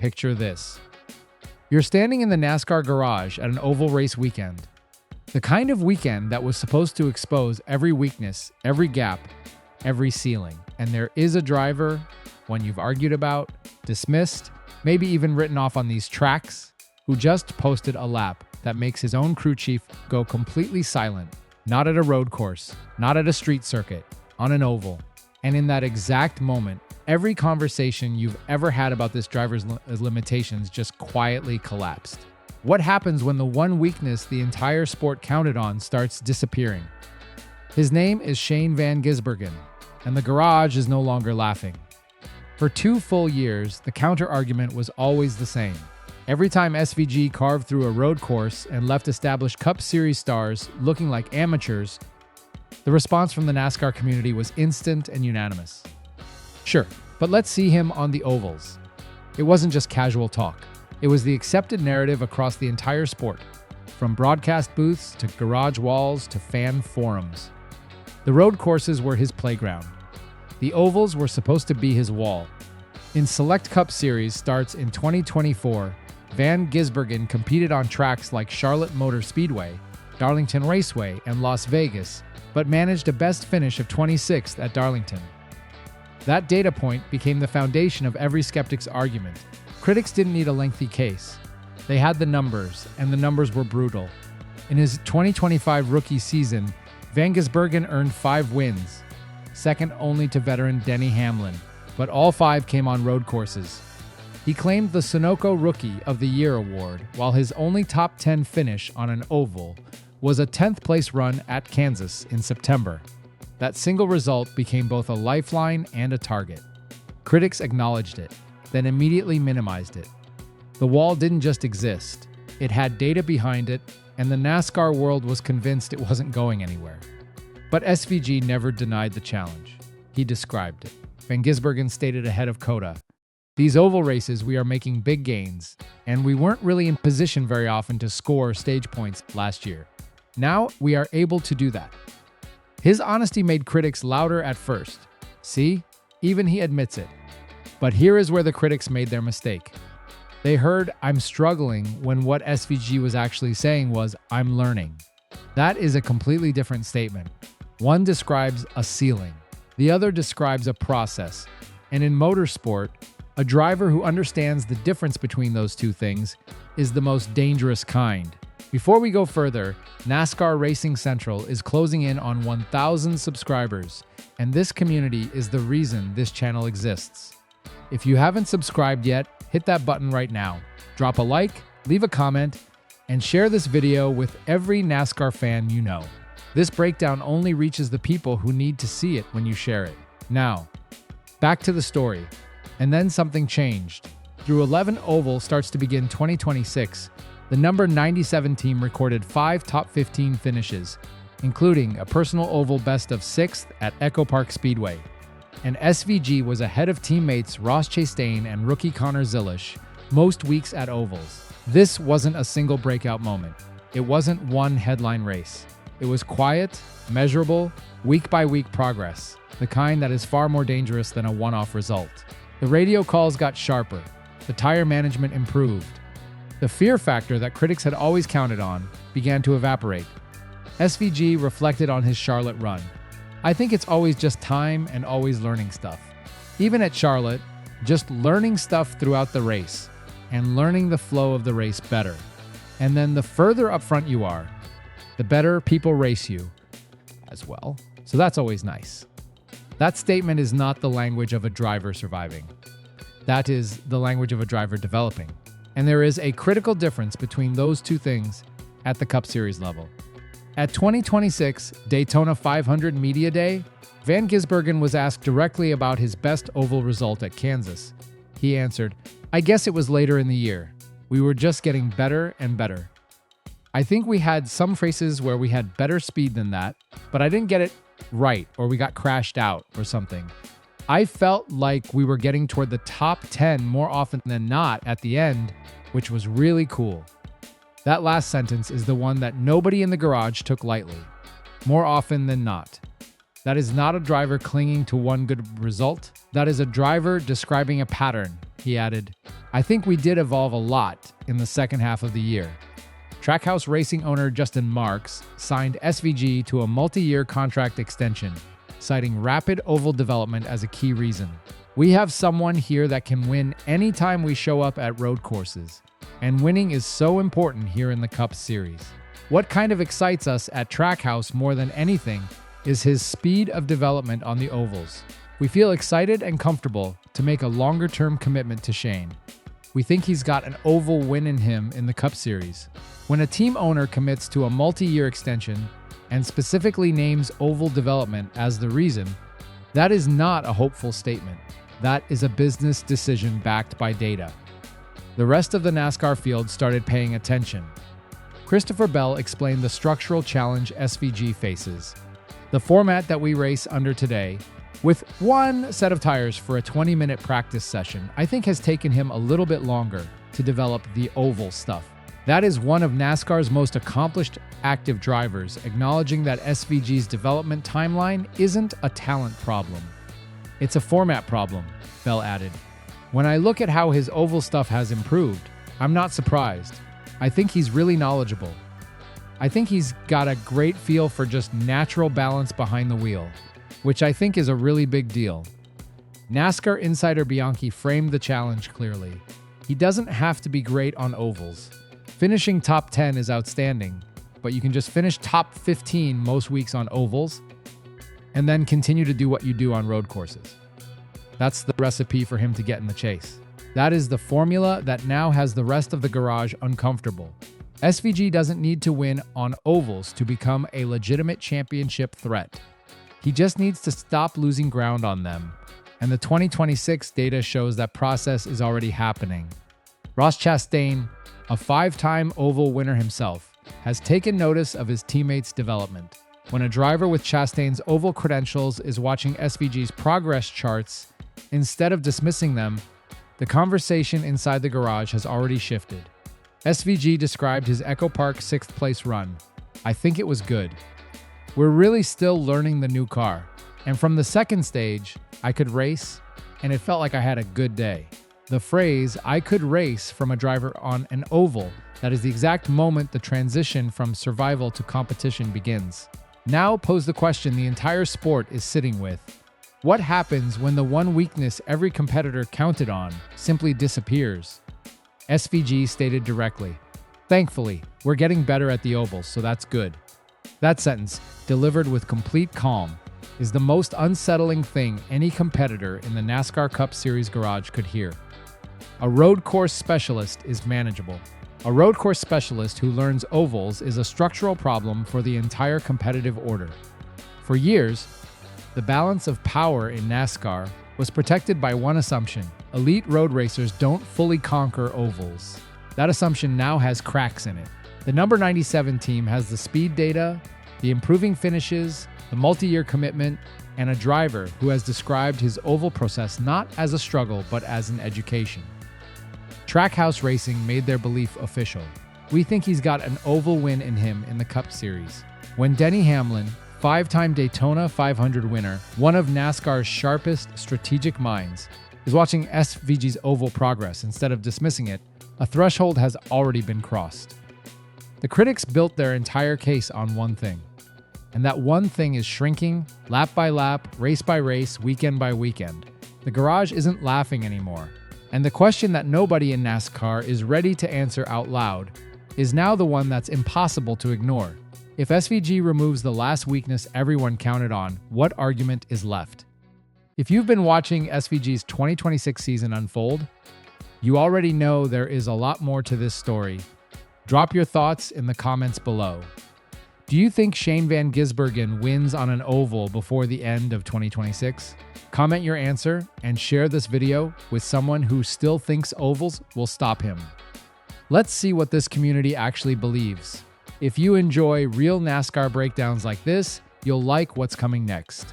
picture this. You're standing in the NASCAR garage at an oval race weekend. The kind of weekend that was supposed to expose every weakness, every gap, every ceiling. And there is a driver, one you've argued about, dismissed, maybe even written off on these tracks, who just posted a lap that makes his own crew chief go completely silent. Not at a road course, not at a street circuit, on an oval. And in that exact moment, every conversation you've ever had about this driver's limitations just quietly collapsed. What happens when the one weakness the entire sport counted on starts disappearing? His name is Shane Van Gisbergen, and the garage is no longer laughing. For 2 full years, the counter-argument was always the same. Every time SVG carved through a road course and left established Cup Series stars looking like amateurs, the response from the NASCAR community was instant and unanimous. Sure, but let's see him on the ovals. It wasn't just casual talk. It was the accepted narrative across the entire sport, from broadcast booths to garage walls to fan forums. The road courses were his playground. The ovals were supposed to be his wall. In Select Cup Series starts in 2024, Van Gisbergen competed on tracks like Charlotte Motor Speedway, Darlington Raceway, and Las Vegas, but managed a best finish of 26th at Darlington. That data point became the foundation of every skeptic's argument. Critics didn't need a lengthy case. They had the numbers, and the numbers were brutal. In his 2025 rookie season, Van Gisbergen earned 5 wins, second only to veteran Denny Hamlin, but all 5 came on road courses. He claimed the Sunoco Rookie of the Year award, while his only top 10 finish on an oval was a 10th place run at Kansas in September. That single result became both a lifeline and a target. Critics acknowledged it, then immediately minimized it. The wall didn't just exist. It had data behind it, and the NASCAR world was convinced it wasn't going anywhere. But SVG never denied the challenge. He described it. Van Gisbergen stated ahead of COTA, "These oval races, we are making big gains, and we weren't really in position very often to score stage points last year. Now we are able to do that." His honesty made critics louder at first. See, even he admits it. But here is where the critics made their mistake. They heard "I'm struggling" when what SVG was actually saying was "I'm learning." That is a completely different statement. One describes a ceiling. The other describes a process. And in motorsport, a driver who understands the difference between those two things is the most dangerous kind. Before we go further, NASCAR Racing Central is closing in on 1,000 subscribers, and this community is the reason this channel exists. If you haven't subscribed yet, hit that button right now. Drop a like, leave a comment, and share this video with every NASCAR fan you know. This breakdown only reaches the people who need to see it when you share it. Now, back to the story. And then something changed. Through 11 Oval starts to begin 2026, the number 97 team recorded 5 top 15 finishes, including a personal oval best of 6th at Echo Park Speedway. And SVG was ahead of teammates Ross Chastain and rookie Connor Zilisch most weeks at ovals. This wasn't a single breakout moment. It wasn't one headline race. It was quiet, measurable, week-by-week progress, the kind that is far more dangerous than a one-off result. The radio calls got sharper. The tire management improved. The fear factor that critics had always counted on began to evaporate. SVG reflected on his Charlotte run. "I think it's always just time and always learning stuff. Even at Charlotte, just learning stuff throughout the race and learning the flow of the race better. And then the further up front you are, the better people race you as well. So that's always nice." That statement is not the language of a driver surviving. That is the language of a driver developing. And there is a critical difference between those two things at the Cup Series level. At 2026 Daytona 500 Media Day, Van Gisbergen was asked directly about his best oval result at Kansas. He answered, "I guess it was later in the year. We were just getting better and better. I think we had some races where we had better speed than that, but I didn't get it right, or we got crashed out or something. I felt like we were getting toward the top 10 more often than not at the end, which was really cool." That last sentence is the one that nobody in the garage took lightly. More often than not. That is not a driver clinging to one good result. That is a driver describing a pattern, he added. I think we did evolve a lot in the second half of the year. Trackhouse Racing owner Justin Marks signed SVG to a multi-year contract extension, citing rapid oval development as a key reason. We have someone here that can win anytime we show up at road courses, and winning is so important here in the Cup Series. What kind of excites us at Trackhouse more than anything is his speed of development on the ovals. We feel excited and comfortable to make a longer-term commitment to Shane. We think he's got an oval win in him in the Cup Series. When a team owner commits to a multi-year extension and specifically names oval development as the reason, that is not a hopeful statement. That is a business decision backed by data. The rest of the NASCAR field started paying attention. Christopher Bell explained the structural challenge SVG faces. The format that we race under today, with one set of tires for a 20-minute practice session, I think has taken him a little bit longer to develop the oval stuff. That is one of NASCAR's most accomplished active drivers, acknowledging that SVG's development timeline isn't a talent problem. It's a format problem, Bell added. When I look at how his oval stuff has improved, I'm not surprised. I think he's really knowledgeable. I think he's got a great feel for just natural balance behind the wheel, which I think is a really big deal. NASCAR insider Bianchi framed the challenge clearly. He doesn't have to be great on ovals. Finishing top 10 is outstanding, but you can just finish top 15 most weeks on ovals and then continue to do what you do on road courses. That's the recipe for him to get in the chase. That is the formula that now has the rest of the garage uncomfortable. SVG doesn't need to win on ovals to become a legitimate championship threat. He just needs to stop losing ground on them, and the 2026 data shows that process is already happening. Ross Chastain, a 5-time oval winner himself, has taken notice of his teammates' development. When a driver with Chastain's oval credentials is watching SVG's progress charts, instead of dismissing them, the conversation inside the garage has already shifted. SVG described his Echo Park 6th place run. I think it was good. We're really still learning the new car. And from the second stage, I could race, and it felt like I had a good day. The phrase, I could race from a driver on an oval, that is the exact moment the transition from survival to competition begins. Now pose the question the entire sport is sitting with. What happens when the one weakness every competitor counted on simply disappears? SVG stated directly, "Thankfully, we're getting better at the ovals, so that's good." That sentence, delivered with complete calm, is the most unsettling thing any competitor in the NASCAR Cup Series garage could hear. A road course specialist is manageable. A road course specialist who learns ovals is a structural problem for the entire competitive order. For years, the balance of power in NASCAR was protected by one assumption: elite road racers don't fully conquer ovals. That assumption now has cracks in it. The number 97 team has the speed data, the improving finishes, the multi-year commitment, and a driver who has described his oval process not as a struggle but as an education. Trackhouse Racing made their belief official. We think he's got an oval win in him in the Cup Series. When Denny Hamlin, 5-time Daytona 500 winner, one of NASCAR's sharpest strategic minds, is watching SVG's oval progress instead of dismissing it, a threshold has already been crossed. The critics built their entire case on one thing, and that one thing is shrinking, lap by lap, race by race, weekend by weekend. The garage isn't laughing anymore, and the question that nobody in NASCAR is ready to answer out loud is now the one that's impossible to ignore. If SVG removes the last weakness everyone counted on, what argument is left? If you've been watching SVG's 2026 season unfold, you already know there is a lot more to this story. Drop your thoughts in the comments below. Do you think Shane Van Gisbergen wins on an oval before the end of 2026? Comment your answer and share this video with someone who still thinks ovals will stop him. Let's see what this community actually believes. If you enjoy real NASCAR breakdowns like this, you'll like what's coming next.